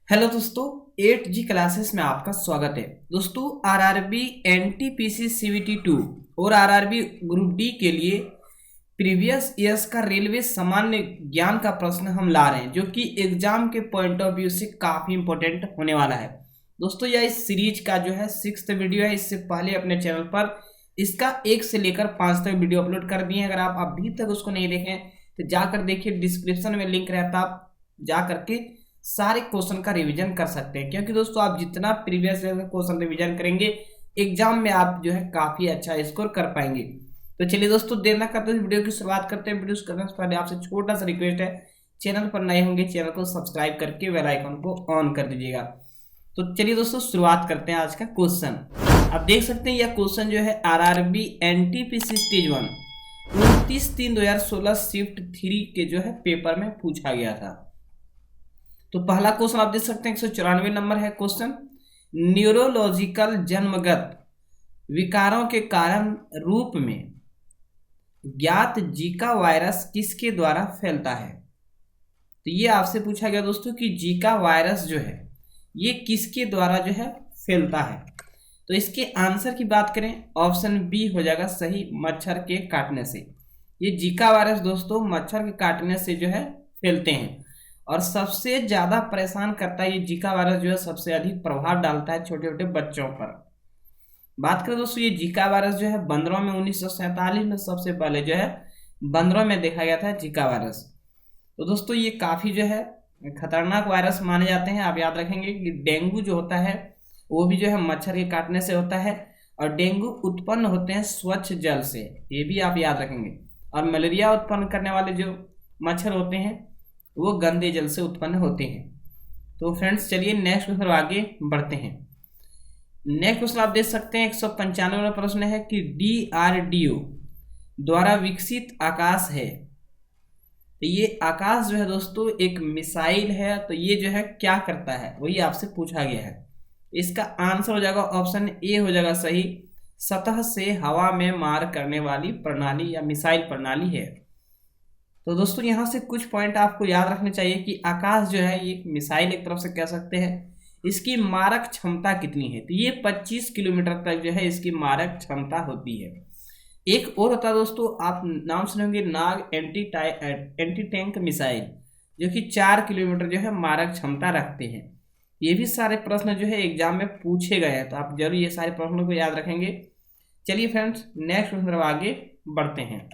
Hello दोस्तों, 8G classes में आपका स्वागत है। दोस्तों, आरआरबी एनटीपीसी सीवीटी 2 और आरआरबी ग्रुप डी के लिए प्रीवियस ईयर्स का रेलवे सामान्य ज्ञान का प्रश्न हम ला रहे हैं, जो कि एग्जाम के पॉइंट ऑफ व्यू से काफ़ी इंपॉर्टेंट होने वाला है। दोस्तों, यह इस सीरीज का जो है 6th वीडियो है। इससे पहले अपने चैनल पर इसका 1 से लेकर 5 तक वीडियो अपलोड कर दिए हैं। अगर आप अभी तक उसको नहीं देखें तो जाकर देखिए, डिस्क्रिप्शन में लिंक रहता, आप जा करके सारे क्वेश्चन का रिवीजन कर सकते हैं। क्योंकि दोस्तों, आप जितना प्रीवियस क्वेश्चन रिवीजन करेंगे, एग्जाम में आप जो है काफ़ी अच्छा स्कोर कर पाएंगे। तो चलिए दोस्तों, देर ना करते हुए वीडियो की शुरुआत करते हैं। वीडियो करने से पहले आपसे छोटा सा रिक्वेस्ट है, चैनल पर नए होंगे चैनल को सब्सक्राइब करके बेल आइकन को ऑन कर दीजिएगा। तो चलिए दोस्तों, शुरुआत करते हैं आज का क्वेश्चन। आप देख सकते हैं यह क्वेश्चन जो है आरआरबी एनटीपीसी स्टेज 1 29/3/2016 शिफ्ट 3 के जो है पेपर में पूछा गया था। तो पहला क्वेश्चन आप देख सकते हैं 194 नंबर है क्वेश्चन। न्यूरोलॉजिकल जन्मगत विकारों के कारण रूप में ज्ञात जीका वायरस किसके द्वारा फैलता है? तो ये आपसे पूछा गया दोस्तों कि जीका वायरस जो है ये किसके द्वारा जो है फैलता है। तो इसके आंसर की बात करें, ऑप्शन बी हो जाएगा सही, मच्छर के काटने से। ये जीका वायरस दोस्तों मच्छर के काटने से जो है फैलते हैं, और सबसे ज्यादा परेशान करता है ये जीका वायरस जो है, सबसे अधिक प्रभाव डालता है छोटे छोटे बच्चों पर। बात करें दोस्तों, ये जीका वायरस जो है बंदरों में 1947 में सबसे पहले जो है बंदरों में देखा गया था जीका वायरस। तो दोस्तों, ये काफी जो है खतरनाक वायरस माने जाते हैं। आप याद रखेंगे कि डेंगू जो होता है वो भी जो है मच्छर के काटने से होता है, और डेंगू उत्पन्न होते हैं स्वच्छ जल से, ये भी आप याद रखेंगे। और मलेरिया उत्पन्न करने वाले जो मच्छर होते हैं वो गंदे जल से उत्पन्न होते हैं। तो फ्रेंड्स, चलिए नेक्स्ट क्वेश्चन आगे बढ़ते हैं। नेक्स्ट क्वेश्चन आप देख सकते हैं 195वां प्रश्न है कि DRDO द्वारा विकसित आकाश है। तो ये आकाश जो है दोस्तों एक मिसाइल है। तो ये जो है क्या करता है वही आपसे पूछा गया है। इसका आंसर हो जाएगा ऑप्शन ए हो जाएगा सही, सतह से हवा में मार करने वाली प्रणाली या मिसाइल प्रणाली है। तो दोस्तों, यहाँ से कुछ पॉइंट आपको याद रखने चाहिए कि आकाश जो है ये मिसाइल एक तरफ से कह सकते हैं। इसकी मारक क्षमता कितनी है? तो ये 25 किलोमीटर तक जो है इसकी मारक क्षमता होती है। एक और होता है दोस्तों, आप नाम सुनेंगे नाग एंटी टैंक मिसाइल, जो कि 4 किलोमीटर जो है मारक क्षमता रखते हैं। ये भी सारे प्रश्न जो है एग्जाम में पूछे गए हैं, तो आप जरूर ये सारे प्रश्नों को याद रखेंगे। चलिए फ्रेंड्स, नेक्स्ट प्रश्न आगे बढ़ते हैं।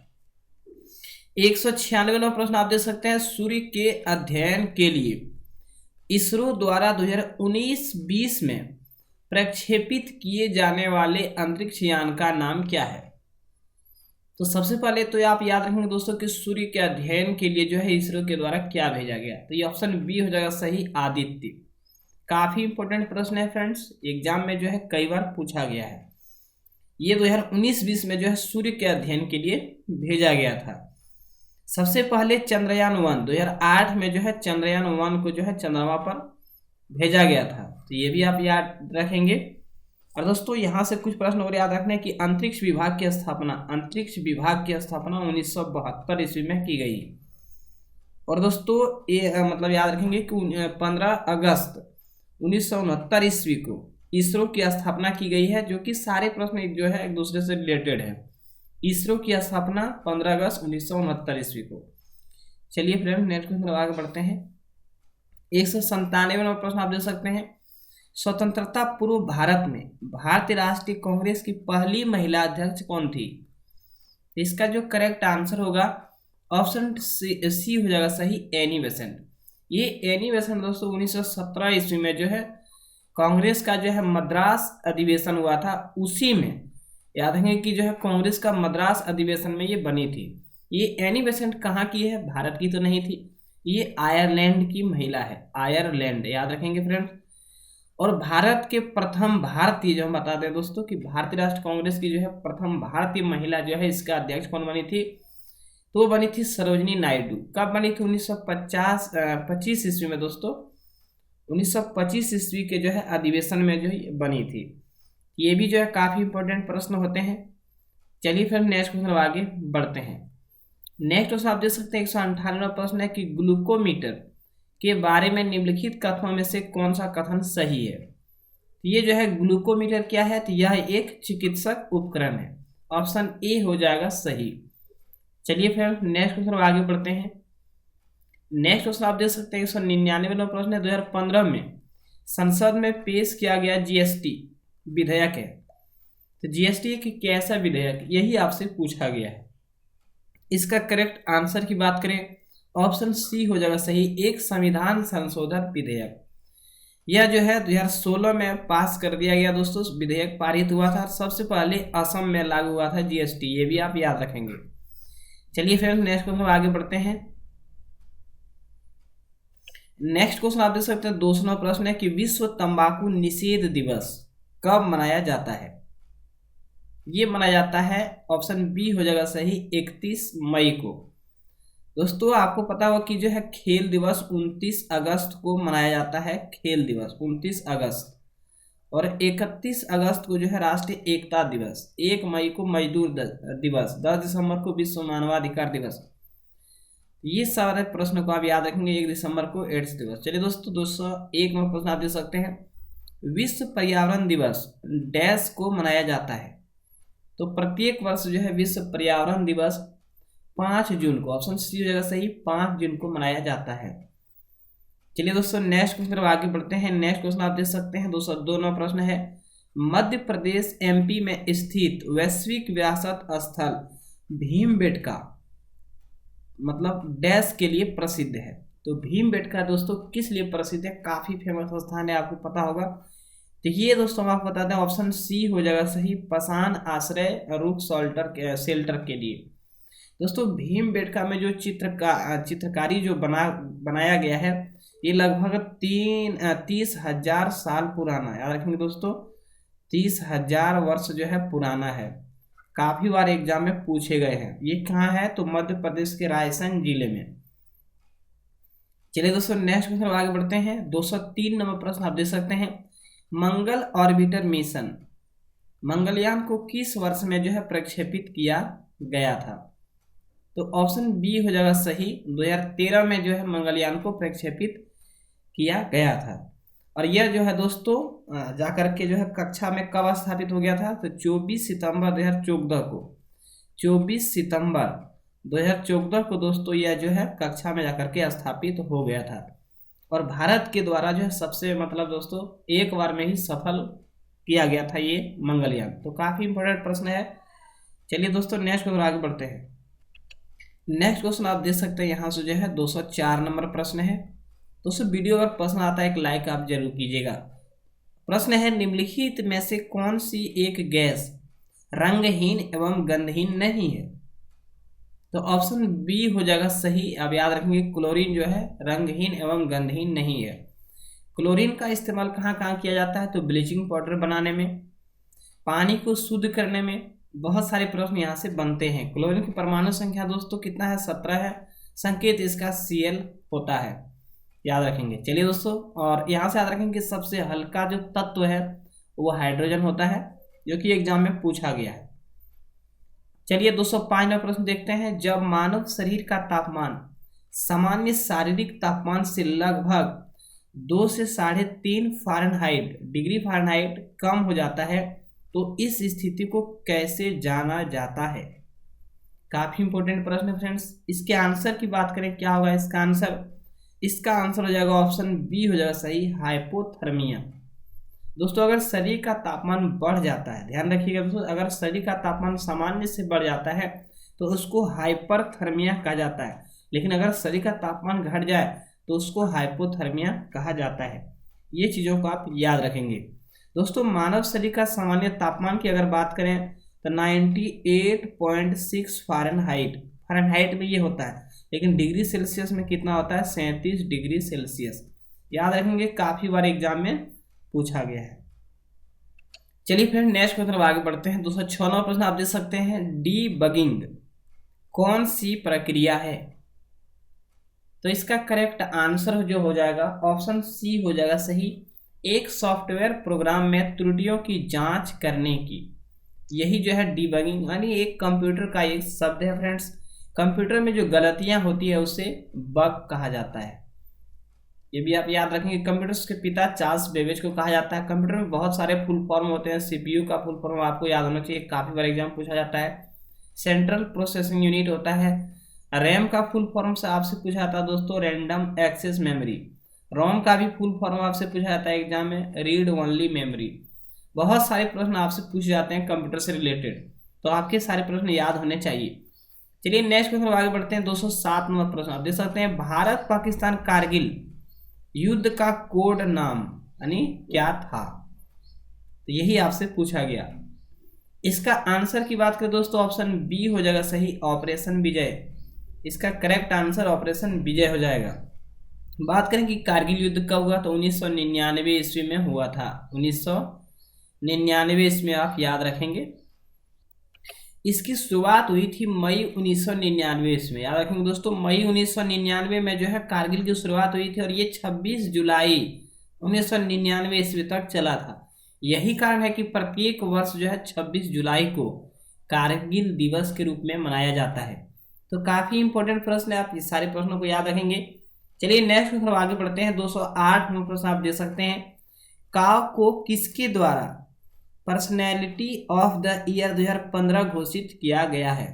196वां प्रश्न आप देख सकते हैं, सूर्य के अध्ययन के लिए इसरो द्वारा 2019-20 में प्रक्षेपित किए जाने वाले अंतरिक्ष यान का नाम क्या है? तो सबसे पहले तो आप याद रखेंगे दोस्तों कि सूर्य के अध्ययन के लिए जो है इसरो के द्वारा क्या भेजा गया। तो ये ऑप्शन बी हो जाएगा सही, आदित्य। काफी इंपॉर्टेंट प्रश्न है फ्रेंड्स, एग्जाम में जो है कई बार पूछा गया है। ये 2019-20 में जो है सूर्य के अध्ययन के लिए भेजा गया था। सबसे पहले चंद्रयान 1 2008 में जो है चंद्रयान 1 को जो है चंद्रमा पर भेजा गया था। तो ये भी आप याद रखेंगे। और दोस्तों, यहाँ से कुछ प्रश्न और याद रखने कि अंतरिक्ष विभाग की स्थापना 1972 ईस्वी में की गई। और दोस्तों, ये मतलब याद रखेंगे कि 15 अगस्त 1969 ईस्वी को इसरो की स्थापना की गई है, जो कि सारे प्रश्न जो है एक दूसरे से रिलेटेड है। इसरो की स्थापना 15 अगस्त 1969 ईस्वी को। चलिए फ्रेंड, नेक्स्ट क्वेश्चन आगे बढ़ते हैं। 197वां प्रश्न आप देख सकते हैं, स्वतंत्रता पूर्व भारत में भारतीय राष्ट्रीय कांग्रेस की पहली महिला अध्यक्ष कौन थी? इसका जो करेक्ट आंसर होगा ऑप्शन सी हो जाएगा सही, एनी बेसेंट। ये एनी बेसेंट दोस्तों 1917 ईस्वी में जो है कांग्रेस का जो है मद्रास अधिवेशन हुआ था, उसी में याद रखेंगे कि जो है कांग्रेस का मद्रास अधिवेशन में ये बनी थी। ये एनी बेसेंट कहाँ की है? भारत की तो नहीं थी, ये आयरलैंड की महिला है, आयरलैंड, याद रखेंगे फ्रेंड्स। और भारत के प्रथम भारतीय जो हम बताते हैं दोस्तों कि भारतीय राष्ट्रीय कांग्रेस की जो है प्रथम भारतीय महिला जो है इसका अध्यक्ष कौन बनी थी? तो वो बनी थी सरोजनी नायडू। कब बनी थी? 1925 ईस्वी में दोस्तों, 1925 ईस्वी के जो है अधिवेशन में जो बनी थी। ये भी जो है काफी इंपॉर्टेंट प्रश्न होते हैं। चलिए फिर नेक्स्ट क्वेश्चन आगे बढ़ते हैं। नेक्स्ट क्वेश्चन आप देख सकते हैं 198वां प्रश्न है कि ग्लूकोमीटर के बारे में निम्नलिखित कथनों में से कौन सा कथन सही है? ये जो है ग्लूकोमीटर क्या है? तो यह एक चिकित्सक उपकरण है। ऑप्शन ए हो जाएगा सही। चलिए फिर नेक्स्ट क्वेश्चन आगे बढ़ते हैं। नेक्स्ट क्वेश्चन आप देख सकते हैं 199 नंबर प्रश्न है। 2015 में संसद में पेश किया गया जीएसटी विधेयक है। तो जीएसटी एक कैसा विधेयक, यही आपसे पूछा गया है। इसका करेक्ट आंसर की बात करें, ऑप्शन सी हो जाएगा सही, एक संविधान संशोधन विधेयक। यह जो है 2016 में पास कर दिया गया दोस्तों, विधेयक पारित हुआ था। सबसे पहले असम में लागू हुआ था जीएसटी, ये भी आप याद रखेंगे। चलिए फिर नेक्स्ट क्वेश्चन आगे बढ़ते हैं। नेक्स्ट क्वेश्चन आप देख सकते हैं 200 प्रश्न है कि विश्व तंबाकू निषेध दिवस कब मनाया जाता है? ये मनाया जाता है, ऑप्शन बी हो जाएगा सही, 31 मई को। दोस्तों आपको पता होगा कि जो है खेल दिवस 29 अगस्त को मनाया जाता है, खेल दिवस 29 अगस्त। और 31 अगस्त को जो है राष्ट्रीय एकता दिवस, 1 मई को मजदूर दिवस, 10 दिसंबर को विश्व मानवाधिकार दिवस। ये सारे प्रश्न को आप याद रखेंगे। 1 दिसंबर को एड्स दिवस। चलिए दोस्तों 201 में प्रश्न आप दे सकते हैं, विश्व पर्यावरण दिवस डैश को मनाया जाता है? तो प्रत्येक वर्ष जो है विश्व पर्यावरण दिवस 5 जून को, ऑप्शन सी हो जाएगा सही, 5 जून को मनाया जाता है। चलिए दोस्तों नेक्स्ट क्वेश्चन पर आगे बढ़ते हैं। नेक्स्ट क्वेश्चन आप देख सकते हैं 202 नंबर प्रश्न है, मध्य प्रदेश एमपी में स्थित वैश्विक विरासत स्थल भीमबेटका मतलब डैश के लिए प्रसिद्ध है? तो भीमबेटका दोस्तों किस लिए प्रसिद्ध है? काफी फेमस स्थान है, आपको पता होगा। तो ये दोस्तों हम आपको बताते हैं, ऑप्शन सी हो जाएगा सही, पसान आश्रय रूप शेल्टर के लिए। दोस्तों भीमबेटका में जो चित्रकारी जो बनाया गया है, ये लगभग 30,000 साल पुराना है। याद रखेंगे दोस्तों, 30,000 वर्ष जो है पुराना है। काफी बार एग्जाम में पूछे गए हैं। ये कहाँ है? तो मध्य प्रदेश के रायसेन जिले में। चलिए दोस्तों नेक्स्ट क्वेश्चन आगे बढ़ते हैं। 203 नंबर प्रश्न आप देख सकते हैं, मंगल ऑर्बिटर मिशन मंगलयान को किस वर्ष में जो है प्रक्षेपित किया गया था? तो ऑप्शन बी हो जाएगा सही, 2013 में जो है मंगलयान को प्रक्षेपित किया गया था। और यह जो है दोस्तों जाकर के जो है कक्षा में कब स्थापित हो गया था? तो 24 सितंबर 2014 को, 24 सितंबर 2014 को दोस्तों यह जो है कक्षा में जाकर के स्थापित हो गया था। और भारत के द्वारा जो है सबसे मतलब दोस्तों एक बार में ही सफल किया गया था ये मंगलयान। तो काफी इंपॉर्टेंट प्रश्न है। चलिए दोस्तों नेक्स्ट क्वेश्चन आगे बढ़ते हैं। नेक्स्ट क्वेश्चन आप देख सकते हैं यहाँ से जो है 204 नंबर प्रश्न है। दोस्तों वीडियो अगर पसंद आता है एक लाइक आप जरूर कीजिएगा। प्रश्न है, निम्नलिखित में से कौन सी एक गैस रंगहीन एवं गंधहीन नहीं है? तो ऑप्शन बी हो जाएगा सही। आप याद रखेंगे क्लोरीन जो है रंगहीन एवं गंधहीन नहीं है। क्लोरीन का इस्तेमाल कहाँ कहाँ किया जाता है? तो ब्लीचिंग पाउडर बनाने में, पानी को शुद्ध करने में। बहुत सारे प्रश्न यहाँ से बनते हैं। क्लोरीन की परमाणु संख्या दोस्तों कितना है? 17 है। संकेत इसका Cl होता है, याद रखेंगे। चलिए दोस्तों, और यहाँ से याद रखेंगे सबसे हल्का जो तत्व है वो हाइड्रोजन होता है, जो कि एग्जाम में पूछा गया है। चलिए 205 नंबर प्रश्न देखते हैं, जब मानव शरीर का तापमान सामान्य शारीरिक तापमान से लगभग 2 से 3.5 डिग्री फ़ारेनहाइट कम हो जाता है तो इस स्थिति को कैसे जाना जाता है? काफी इंपॉर्टेंट प्रश्न है फ्रेंड्स। इसके आंसर की बात करें क्या होगा इसका आंसर हो जाएगा ऑप्शन बी हो जाएगा सही, हाइपोथर्मिया। दोस्तों अगर शरीर का तापमान बढ़ जाता है, ध्यान रखिएगा दोस्तों, अगर शरीर का तापमान सामान्य से बढ़ जाता है तो उसको हाइपरथर्मिया कहा जाता है। लेकिन अगर शरीर का तापमान घट जाए तो उसको हाइपोथर्मिया कहा जाता है। ये चीज़ों को आप याद रखेंगे। दोस्तों मानव शरीर का सामान्य तापमान की अगर बात करें तो 98.6 फ़ारेनहाइट में ये होता है, लेकिन डिग्री सेल्सियस में कितना होता है? 37 डिग्री सेल्सियस। याद रखेंगे, काफ़ी बार एग्जाम में पूछा गया है। चलिए फिर नेक्स्ट क्वेश्चन आगे बढ़ते हैं। 206 नंबर प्रश्न आप देख सकते हैं, डीबगिंग कौन सी प्रक्रिया है? तो इसका करेक्ट आंसर जो हो जाएगा ऑप्शन सी हो जाएगा सही, एक सॉफ्टवेयर प्रोग्राम में त्रुटियों की जांच करने की। यही जो है डीबगिंग, यानी एक कंप्यूटर का एक शब्द है फ्रेंड्स। कंप्यूटर में जो गलतियां होती है उसे बग कहा जाता है। ये भी आप याद रखेंगे। कंप्यूटर्स के पिता चार्ल्स बेबेज को कहा जाता है। कंप्यूटर में बहुत सारे फुल फॉर्म होते हैं। सीपीयू का फुल फॉर्म आपको याद होना चाहिए, काफी बार एग्जाम पूछा जाता है। सेंट्रल प्रोसेसिंग यूनिट होता है। रैम का फुल फॉर्म से आपसे पूछा जाता है दोस्तों, रैंडम एक्सेस मेमोरी। रोम का भी फुल फॉर्म आपसे पूछा जाता है एग्जाम में, रीड ओनली मेमोरी। बहुत सारे प्रश्न आपसे पूछे जाते हैं कंप्यूटर से रिलेटेड, तो आपके सारे प्रश्न याद होने चाहिए। चलिए नेक्स्ट क्वेश्चन आगे बढ़ते हैं। 207 नंबर प्रश्न आप देख सकते हैं, भारत पाकिस्तान कारगिल युद्ध का कोड नाम यानी क्या था? तो यही आपसे पूछा गया। इसका आंसर की बात करें दोस्तों, ऑप्शन बी हो जाएगा सही, ऑपरेशन विजय। इसका करेक्ट आंसर ऑपरेशन विजय हो जाएगा। बात करें कि कारगिल युद्ध कब हुआ, तो 1999 ईस्वी में हुआ था। 1999 ईस्वी आप याद रखेंगे। इसकी शुरुआत हुई थी मई 1999 ईस्वी, याद रखेंगे दोस्तों, मई 1999 में जो है कारगिल की शुरुआत हुई थी और ये 26 जुलाई 1999 ईस्वी तक चला था। यही कारण है कि प्रत्येक वर्ष जो है 26 जुलाई को कारगिल दिवस के रूप में मनाया जाता है। तो काफी इंपॉर्टेंट प्रश्न है, आप इस सारे प्रश्नों को याद रखेंगे। चलिए नेक्स्ट क्वेश्चन आगे बढ़ते हैं। 208 नंबर प्रश्न आप दे सकते हैं, काव को किसके द्वारा पर्सनैलिटी ऑफ द ईयर 2015 घोषित किया गया है?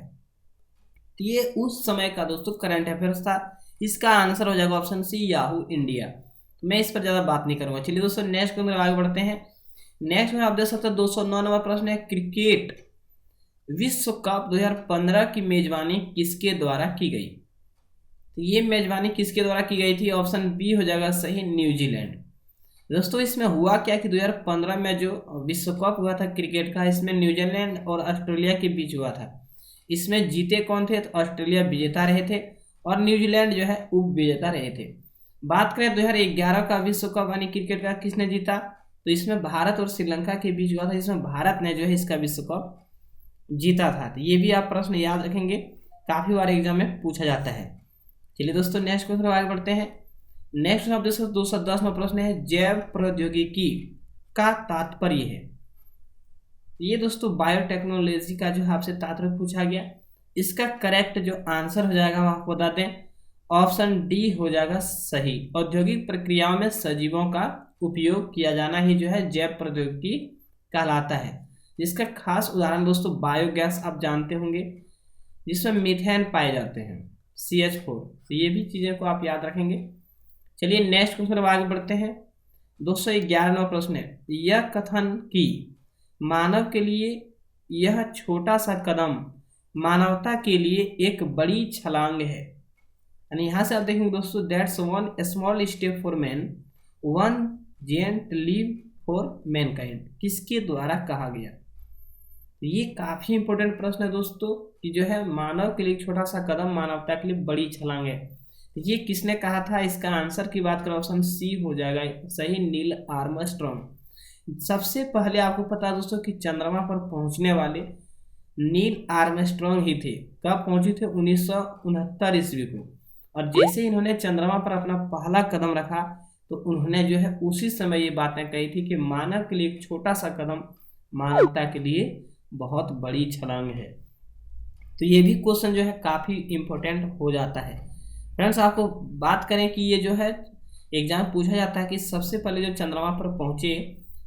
तो ये उस समय का दोस्तों करंट अफेयर्स था। इसका आंसर हो जाएगा ऑप्शन सी, याहू इंडिया। तो मैं इस पर ज्यादा बात नहीं करूंगा। चलिए दोस्तों नेक्स्ट क्वेश्चन आगे बढ़ते हैं। नेक्स्ट में आप देख सकते हैं 209 नंबर प्रश्न है, क्रिकेट विश्व कप 2015 की मेजबानी किसके द्वारा की गई? तो ये मेजबानी किसके द्वारा की गई थी? ऑप्शन बी हो जाएगा सही, न्यूजीलैंड। दोस्तों इसमें हुआ क्या कि 2015 में जो विश्व कप हुआ था क्रिकेट का, इसमें न्यूजीलैंड और ऑस्ट्रेलिया के बीच हुआ था। इसमें जीते कौन थे? तो ऑस्ट्रेलिया विजेता रहे थे और न्यूजीलैंड जो है उप विजेता रहे थे। बात करें 2011 का विश्व कप यानी क्रिकेट का किसने जीता, तो इसमें भारत और श्रीलंका के बीच हुआ था, जिसमें भारत ने जो है इसका विश्व कप जीता था। तो ये भी आप प्रश्न याद रखेंगे, काफी बार एग्जाम में पूछा जाता है। चलिए दोस्तों नेक्स्ट क्वेश्चन आगे बढ़ते हैं। नेक्स्ट आप देख सकते 210 में प्रश्न है, जैव प्रौद्योगिकी का तात्पर्य है? ये दोस्तों बायोटेक्नोलॉजी का जो आपसे तात्पर्य पूछा गया। इसका करेक्ट जो आंसर हो जाएगा हम आपको बताते हैं, ऑप्शन डी हो जाएगा सही, औद्योगिक प्रक्रियाओं में सजीवों का उपयोग किया जाना ही जो है जैव प्रौद्योगिकी कहलाता है। जिसका खास उदाहरण दोस्तों बायोगैस आप जानते होंगे, जिसमें मीथेन पाए जाते हैं, CH4। तो ये भी चीजें को आप याद रखेंगे। चलिए नेक्स्ट क्वेश्चन आगे बढ़ते हैं। 211वां प्रश्न है, यह कथन कि मानव के लिए यह छोटा सा कदम मानवता के लिए एक बड़ी छलांग है। यानी यहाँ से आप देखेंगे दोस्तों, that's one small step for man, one giant leap for mankind, किसके द्वारा कहा गया? ये काफी इंपॉर्टेंट प्रश्न है दोस्तों कि जो है मानव के लिए एक छोटा सा कदम मानवता के लिए बड़ी छलांग है। ये किसने कहा था? इसका आंसर की बात करें ऑप्शन सी हो जाएगा सही, नील आर्मस्ट्रॉन्ग। सबसे पहले आपको पता है दोस्तों कि चंद्रमा पर पहुंचने वाले नील आर्मस्ट्रॉन्ग ही थे। कब पहुंचे थे? 1969 ईस्वी को। और जैसे ही इन्होंने चंद्रमा पर अपना पहला कदम रखा तो उन्होंने जो है उसी समय ये बातें कही थी कि मानव के लिए एक छोटा सा कदम मानवता के लिए बहुत बड़ी छलांग है। तो ये भी क्वेश्चन जो है काफी इंपॉर्टेंट हो जाता है। फ्रेंड्स आपको बात करें कि ये जो है एग्जाम पूछा जाता है कि सबसे पहले जो चंद्रमा पर पहुंचे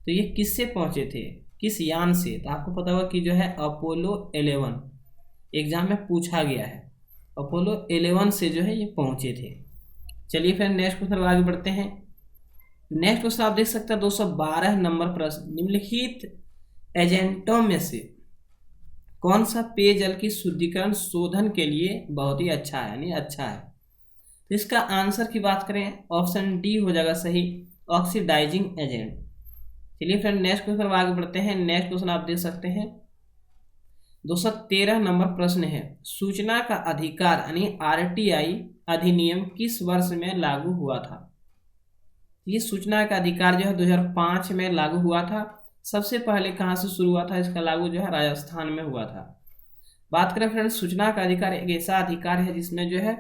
तो ये किससे पहुंचे थे, किस यान से? तो आपको पता होगा कि जो है अपोलो 11 एग्जाम में पूछा गया है, अपोलो 11 से जो है ये पहुंचे थे। चलिए फिर नेक्स्ट क्वेश्चन आगे बढ़ते हैं। नेक्स्ट क्वेश्चन आप देख सकते हैं 212 नंबर प्रश्न, निम्नलिखित एजेंटों में से कौन सा पेयजल की शुद्धिकरण शोधन के लिए बहुत ही अच्छा है, यानी अच्छा है? तो इसका आंसर की बात करें ऑप्शन डी हो जाएगा सही, ऑक्सीडाइजिंग एजेंट। चलिए फ्रेंड नेक्स्ट क्वेश्चन आगे बढ़ते हैं। नेक्स्ट क्वेश्चन आप देख सकते हैं 213 नंबर प्रश्न है, सूचना का अधिकार यानी RTI अधिनियम किस वर्ष में लागू हुआ था? ये सूचना का अधिकार जो है 2005 में लागू हुआ था। सबसे पहले कहाँ से शुरू हुआ था इसका लागू? जो है राजस्थान में हुआ था। बात करें फ्रेंड्स, सूचना का अधिकार एक ऐसा अधिकार है जिसमें जो है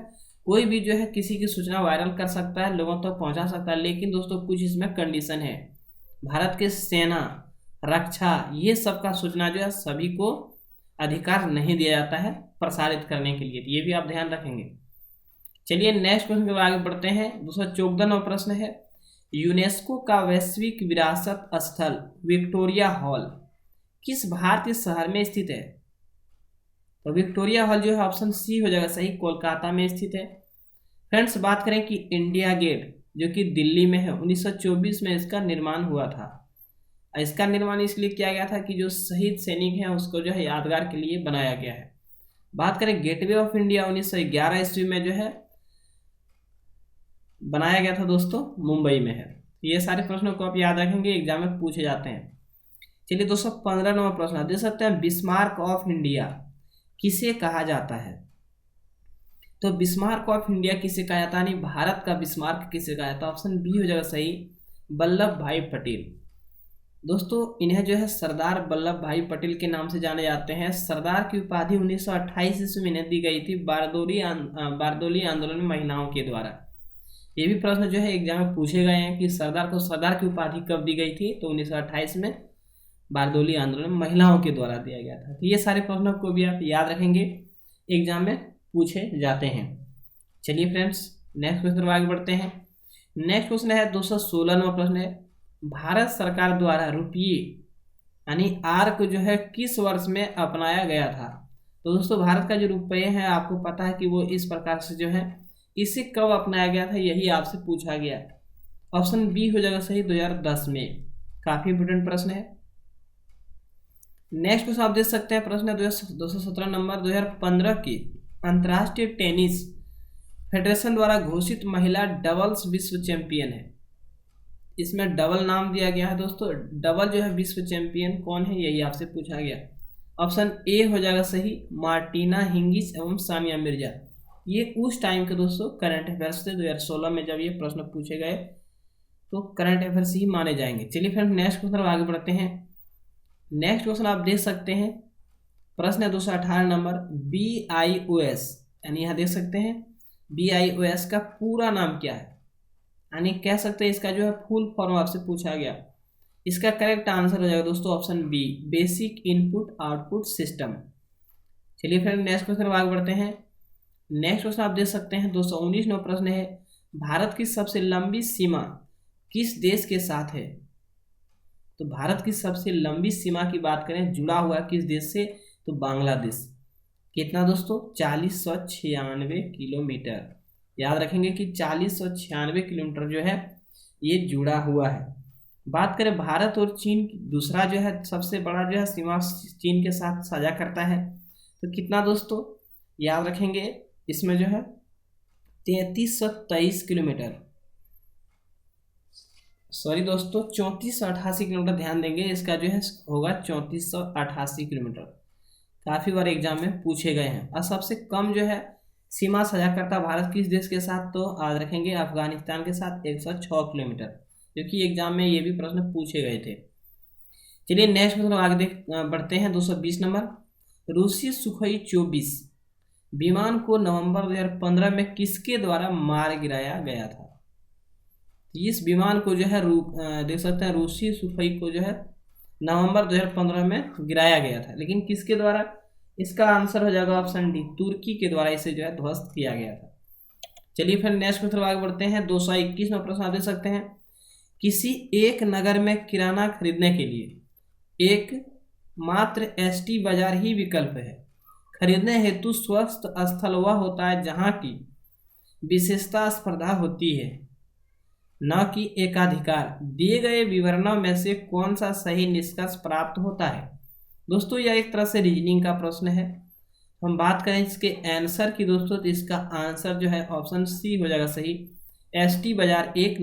कोई भी जो है किसी की सूचना वायरल कर सकता है, लोगों तक तो पहुंचा सकता है, लेकिन दोस्तों कुछ इसमें कंडीशन है। भारत के सेना, रक्षा, ये सब का सूचना जो है सभी को अधिकार नहीं दिया जाता है प्रसारित करने के लिए, तो ये भी आप ध्यान रखेंगे। चलिए नेक्स्ट क्वेश्चन के आगे बढ़ते हैं। 214वां प्रश्न है, यूनेस्को का वैश्विक विरासत स्थल विक्टोरिया हॉल किस भारतीय शहर में स्थित है? तो विक्टोरिया हॉल जो है ऑप्शन सी हो जाएगा सही, कोलकाता में स्थित है। फ्रेंड्स बात करें कि इंडिया गेट जो कि दिल्ली में है, 1924 में इसका निर्माण हुआ था। इसका निर्माण इसलिए किया गया था कि जो शहीद सैनिक हैं उसको जो है यादगार के लिए बनाया गया है। बात करें गेटवे ऑफ इंडिया 1911 ईस्वी में जो है बनाया गया था दोस्तों, मुंबई में है। ये सारे प्रश्नों को आप याद रखेंगे, एग्जाम में पूछे जाते हैं। चलिए 215वां प्रश्न आप देख सकते हैं, बिस्मार्क ऑफ इंडिया किसे कहा जाता है? तो बिस्मार्क ऑफ इंडिया किसे कहा जाता है, यानी भारत का बिस्मार्क किसे कहा जाता है? ऑप्शन बी हो जाएगा सही, वल्लभ भाई पटेल। दोस्तों इन्हें जो है सरदार वल्लभ भाई पटेल के नाम से जाने जाते हैं। सरदार की उपाधि 1928 ईस्वी में इन्हें दी गई थी बारदोली आंदोलन में महिलाओं के द्वारा। ये भी प्रश्न जो है एग्जाम में पूछे गए हैं कि सरदार को सरदार की उपाधि कब दी गई थी? तो 1928 में बारदोली आंदोलन में महिलाओं के द्वारा दिया गया था। तो ये सारे प्रश्नों को भी आप याद रखेंगे, एग्जाम में पूछे जाते हैं। चलिए फ्रेंड्स नेक्स्ट क्वेश्चन आगे बढ़ते हैं। नेक्स्ट क्वेश्चन है 216वां प्रश्न है, भारत सरकार द्वारा रुपये यानी आर को जो है किस वर्ष में अपनाया गया था? तो दोस्तों भारत का जो रुपये है आपको पता है कि वो इस प्रकार से जो है इसे कब अपनाया गया था, यही आपसे पूछा गया। ऑप्शन बी हो जाएगा सही, 2010 में। काफी इंपोर्टेंट प्रश्न है। नेक्स्ट क्वेश्चन आप देख सकते हैं, प्रश्न है 217 नंबर, 2015 की अंतर्राष्ट्रीय टेनिस फेडरेशन द्वारा घोषित महिला डबल्स विश्व चैंपियन है। इसमें डबल नाम दिया गया है दोस्तों, डबल जो है विश्व चैंपियन कौन है, यही आपसे पूछा गया। ऑप्शन ए हो जाएगा सही, मार्टिना हिंगिस एवं सानिया मिर्जा। ये उस टाइम के दोस्तों करंट अफेयर्स थे, 2016 में जब ये प्रश्न पूछे गए तो करंट अफेयर्स ही माने जाएंगे। चलिए फ्रेंड नेक्स्ट क्वेश्चन आगे बढ़ते हैं। नेक्स्ट क्वेश्चन आप देख सकते हैं, प्रश्न है 218 नंबर, BIOS यानी यहाँ देख सकते हैं BIOS का पूरा नाम क्या है, यानी कह सकते हैं इसका जो है फुल फॉर्म आपसे पूछा गया। इसका करेक्ट आंसर हो जाएगा दोस्तों option B, basic input output system. चलिए फ्रेंड नेक्स्ट क्वेश्चन आगे बढ़ते हैं। नेक्स्ट क्वेश्चन आप देख सकते हैं 219वां प्रश्न है, भारत की सबसे लंबी सीमा किस देश के साथ है? तो भारत की सबसे लंबी सीमा की बात करें जुड़ा हुआ किस देश से, तो बांग्लादेश। कितना दोस्तों, 4096 किलोमीटर। याद रखेंगे कि 4096 किलोमीटर जो है ये जुड़ा हुआ है। बात करें भारत और चीन, दूसरा जो है सबसे बड़ा जो है सीमा चीन के साथ साझा करता है, तो कितना दोस्तों याद रखेंगे, इसमें जो है 3323 किलोमीटर, सॉरी दोस्तों 3488 किलोमीटर, ध्यान देंगे इसका जो है होगा 3488 किलोमीटर। काफ़ी बार एग्जाम में पूछे गए हैं। और सबसे कम जो है सीमा साझा करता भारत किस देश के साथ, तो याद रखेंगे अफगानिस्तान के साथ 106 किलोमीटर, क्योंकि एग्जाम में ये भी प्रश्न पूछे गए थे। चलिए नेक्स्ट क्वेश्चन आगे बढ़ते हैं। 220 नंबर, रूसी सुखोई 24 विमान को नवंबर 2015 में किसके द्वारा मार गिराया गया था? इस विमान को जो है देख सकते हैं रूसी सुखोई को जो है नवंबर 2015 में गिराया गया था, लेकिन किसके द्वारा? इसका आंसर हो जाएगा ऑप्शन डी, तुर्की के द्वारा इसे जो है ध्वस्त किया गया था। चलिए फिर नेक्स्ट क्वेश्चन आगे बढ़ते हैं। 221वां प्रश्न आप देख सकते हैं, किसी एक नगर में किराना खरीदने के लिए एक मात्र ST बाजार ही विकल्प है। खरीदने हेतु स्वस्थ स्थल वह होता है जहां की विशेषता स्पर्धा होती है, न कि एकाधिकार। दिए गए विवरणों में से कौन सा सही निष्कर्ष प्राप्त होता है? दोस्तों यह एक तरह से रीजनिंग का प्रश्न है। हम बात करें इसके आंसर की दोस्तों, तो इसका आंसर जो है ऑप्शन सी हो जाएगा सही, ST बाजार एक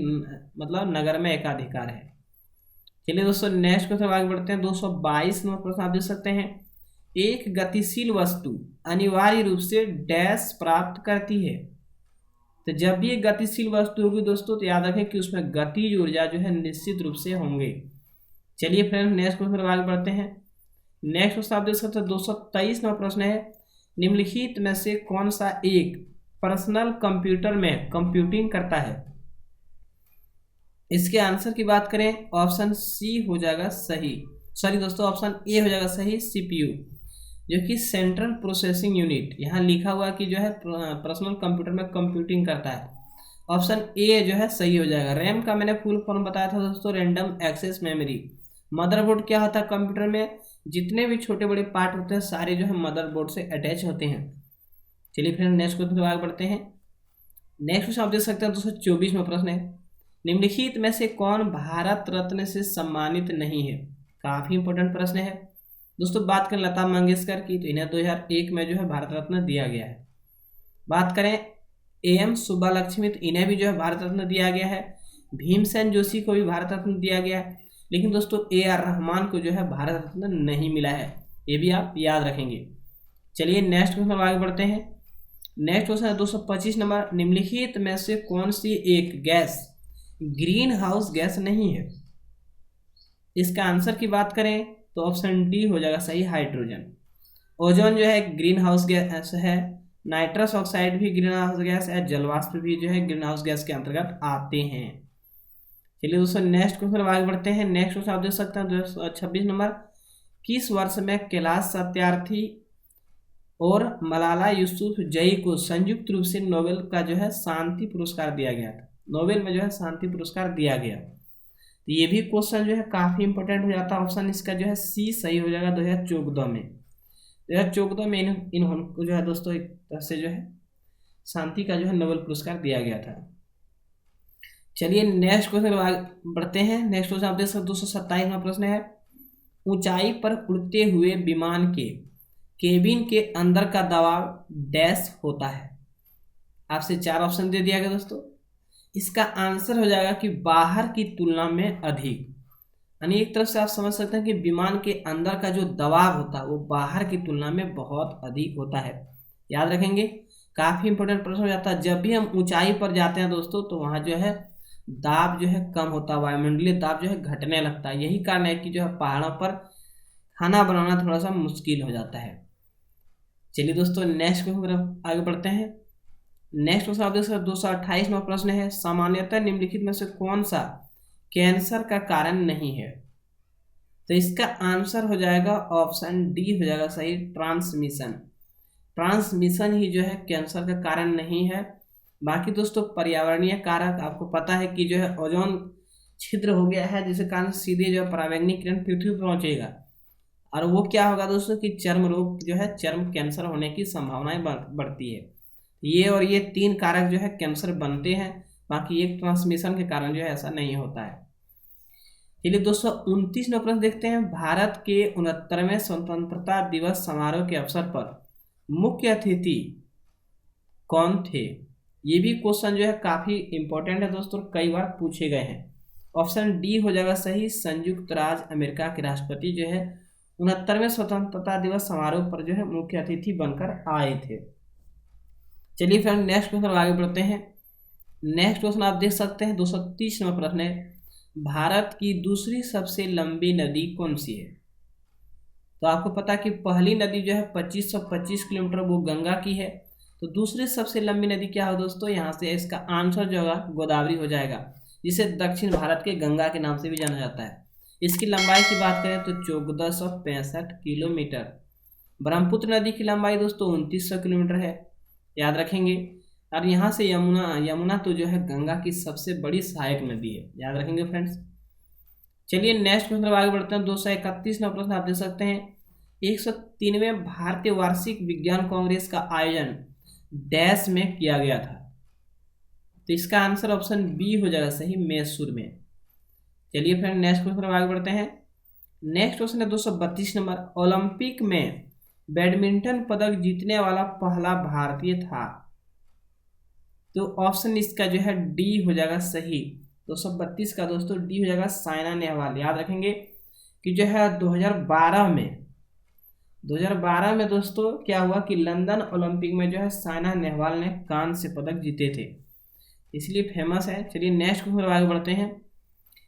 मतलब नगर में एकाधिकार है। चलिए दोस्तों नेक्स्ट क्वेश्चन आगे बढ़ते हैं। 222 नंबर प्रश्न आप देख सकते हैं, एक गतिशील वस्तु अनिवार्य रूप से डैश प्राप्त करती है। तो जब भी एक गतिशील वस्तु होगी दोस्तों तो याद रखें कि उसमें गतिज ऊर्जा जो है निश्चित रूप से होंगे। चलिए फ्रेंड नेक्स्ट क्वेश्चन आगे बढ़ते हैं। नेक्स्ट क्वेश्चन आप देख सकते हैं 223 नंबर प्रश्न है, निम्नलिखित में से कौन सा एक पर्सनल कंप्यूटर में कंप्यूटिंग करता है? इसके आंसर की बात करें ऑप्शन सी हो जाएगा सही, सॉरी दोस्तों ऑप्शन ए हो जाएगा सही, CPU। जो कि सेंट्रल प्रोसेसिंग यूनिट, यहाँ लिखा हुआ कि जो है पर्सनल कंप्यूटर में कंप्यूटिंग करता है। ऑप्शन ए जो है सही हो जाएगा। रैम का मैंने फुल फॉर्म बताया था दोस्तों, रैंडम एक्सेस मेमोरी। मदरबोर्ड क्या होता है कंप्यूटर में, जितने भी छोटे बड़े पार्ट होते हैं सारे जो है मदरबोर्ड से अटैच होते हैं। चलिए फिर नेक्स्ट क्वेश्चन आगे बढ़ते हैं। नेक्स्ट क्वेश्चन आप देख सकते हैं 224वां प्रश्न है, निम्नलिखित में से कौन भारत रत्न से सम्मानित नहीं है। काफी इंपॉर्टेंट प्रश्न है दोस्तों। बात करें लता मंगेशकर की तो इन्हें 2001 में जो है भारत रत्न दिया गया है। बात करें एम सुब्बालक्ष्मी तो इन्हें भी जो है भारत रत्न दिया गया है। भीमसेन जोशी को भी भारत रत्न दिया गया है। लेकिन दोस्तों AR रहमान को जो है भारत रत्न नहीं मिला है, ये भी आप याद रखेंगे। चलिए नेक्स्ट क्वेश्चन आगे बढ़ते हैं। नेक्स्ट क्वेश्चन है 225 नंबर, निम्नलिखित में से कौन सी एक गैस ग्रीन हाउस गैस नहीं है। इसका आंसर की बात करें तो ऑप्शन डी हो जाएगा सही, हाइड्रोजन। ओजोन जो है ग्रीन हाउस गैस है, नाइट्रस ऑक्साइड भी ग्रीन हाउस गैस है, जलवाष्प भी जो है ग्रीन हाउस गैस के अंतर्गत आते हैं। चलिए दोस्तों नेक्स्ट क्वेश्चन आगे बढ़ते हैं। नेक्स्ट क्वेश्चन आप देख सकते हैं 226 नंबर, किस वर्ष में कैलाश सत्यार्थी और मलाला यूसुफजई को संयुक्त रूप से नोबेल का जो है शांति पुरस्कार दिया गया था। नोबेल में जो है शांति पुरस्कार दिया गया, तो ये भी क्वेश्चन जो है काफी इंपॉर्टेंट हो जाता है। ऑप्शन इसका जो है सी सही हो जाएगा। 2014 में 2014 में इन्होंने जो है दोस्तों एक तरह से जो है शांति का जो है नोबेल पुरस्कार दिया गया था। चलिए नेक्स्ट क्वेश्चन आगे बढ़ते हैं। नेक्स्ट क्वेश्चन आप देख सकते 227वां प्रश्न है, ऊंचाई पर उड़ते हुए विमान के केबिन के अंदर का दबाव डैश होता है। आपसे 4 ऑप्शन दे दिया गया दोस्तों। इसका आंसर हो जाएगा कि बाहर की तुलना में अधिक, यानी एक तरफ से आप समझ सकते हैं कि विमान के अंदर का जो दबाव होता है वो बाहर की तुलना में बहुत अधिक होता है। याद रखेंगे, काफी इंपॉर्टेंट प्रश्न हो जाता है। जब भी हम ऊंचाई पर जाते हैं दोस्तों तो वहाँ जो है दाब जो है कम होता है, वायुमंडलीय दाब जो है घटने लगता है। यही कारण है कि जो है पहाड़ों पर खाना बनाना थोड़ा सा मुश्किल हो जाता है। चलिए दोस्तों नेक्स्ट क्वेश्चन आगे बढ़ते हैं। नेक्स्ट क्वेश्चन आप देख सकते 228वां प्रश्न है, सामान्यतः निम्नलिखित में से कौन सा कैंसर का कारण नहीं है। तो इसका आंसर हो जाएगा ऑप्शन डी हो जाएगा सही, ट्रांसमिशन। ट्रांसमिशन ही जो है कैंसर का कारण नहीं है। बाकी दोस्तों पर्यावरणीय कारक आपको पता है कि जो है ओजोन छिद्र हो गया है, जिसके कारण सीधे जो है पराबैंगनी किरण पृथ्वी पर पहुंचेगा और वो क्या होगा दोस्तों कि चर्म रोग जो है चर्म कैंसर होने की संभावनाएं बढ़ती है। ये और ये 3 कारक जो है कैंसर बनते हैं, बाकी एक ट्रांसमिशन के कारण जो है ऐसा नहीं होता है। चलिए 229वां प्रश्न देखते हैं, भारत के 69वें स्वतंत्रता दिवस समारोह के अवसर पर मुख्य अतिथि कौन थे। ये भी क्वेश्चन जो है काफी इंपॉर्टेंट है दोस्तों, कई बार पूछे गए हैं। ऑप्शन डी हो जाएगा सही, संयुक्त राज्य अमेरिका के राष्ट्रपति जो है 69वें स्वतंत्रता दिवस समारोह पर जो है मुख्य अतिथि बनकर आए थे। चलिए फिर नेक्स्ट क्वेश्चन आगे बढ़ते हैं। नेक्स्ट क्वेश्चन आप देख सकते हैं 230वां प्रश्न है, भारत की दूसरी सबसे लंबी नदी कौन सी है। तो आपको पता है कि पहली नदी जो है 2525 किलोमीटर वो गंगा की है। तो दूसरी सबसे लंबी नदी क्या हो दोस्तों, यहाँ से इसका आंसर जो होगा गोदावरी हो जाएगा, जिसे दक्षिण भारत के गंगा के नाम से भी जाना जाता है। इसकी लंबाई की बात करें तो 1465 किलोमीटर। ब्रह्मपुत्र नदी की लंबाई दोस्तों 2900 किलोमीटर है, याद रखेंगे। और यहाँ से यमुना तो जो है गंगा की सबसे बड़ी सहायक नदी है, याद रखेंगे फ्रेंड्स। चलिए नेक्स्ट क्वेश्चन आगे बढ़ते हैं। 231वां प्रश्न आप देख सकते हैं, 103वें भारतीय वार्षिक विज्ञान कांग्रेस का आयोजन डैश में किया गया था। तो इसका आंसर ऑप्शन बी हो जाएगा सही, मैसूर में। चलिए फ्रेंड नेक्स्ट क्वेश्चन आगे बढ़ते हैं। नेक्स्ट क्वेश्चन है 232 नंबर, ओलंपिक में बैडमिंटन पदक जीतने वाला पहला भारतीय था। तो ऑप्शन इसका जो है डी हो जाएगा सही, 232 का दोस्तों डी हो जाएगा साइना नेहवाल। याद रखेंगे कि जो है 2012 में दोस्तों क्या हुआ कि लंदन ओलंपिक में जो है साइना नेहवाल ने कांस्य पदक जीते थे, इसलिए फेमस है। चलिए नेक्स्ट क्वेश्चन आगे बढ़ते हैं।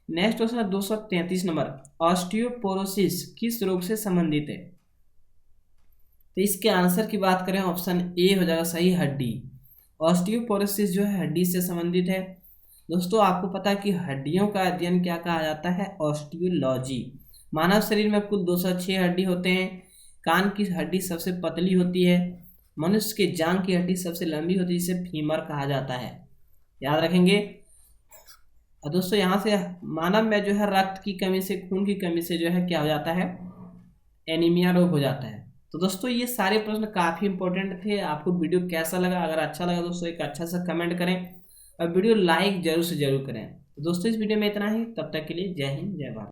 नेक्स्ट क्वेश्चन है 233 नंबर, ऑस्टियोपोरोसिस किस रोग से संबंधित है। तो इसके आंसर की बात करें ऑप्शन ए हो जाएगा सही, हड्डी। ऑस्टियोपोरोसिस जो है हड्डी से संबंधित है। दोस्तों आपको पता है कि हड्डियों का अध्ययन क्या कहा जाता है, ऑस्टियोलॉजी। मानव शरीर में कुल 206 हड्डी होते हैं, कान की हड्डी सबसे पतली होती है। मनुष्य के जांघ की हड्डी सबसे लंबी होती है, जिसे फीमर कहा जाता है। याद रखेंगे। और दोस्तों यहाँ से मानव में जो है रक्त की कमी से, खून की कमी से जो है क्या हो जाता है, एनीमिया रोग हो जाता है। तो दोस्तों ये सारे प्रश्न काफ़ी इंपॉर्टेंट थे। आपको वीडियो कैसा लगा? अगर अच्छा लगा दोस्तों एक अच्छा सा कमेंट करें और वीडियो लाइक जरूर से जरूर करें। तो दोस्तों इस वीडियो में इतना ही, तब तक के लिए जय हिंद जय भारत।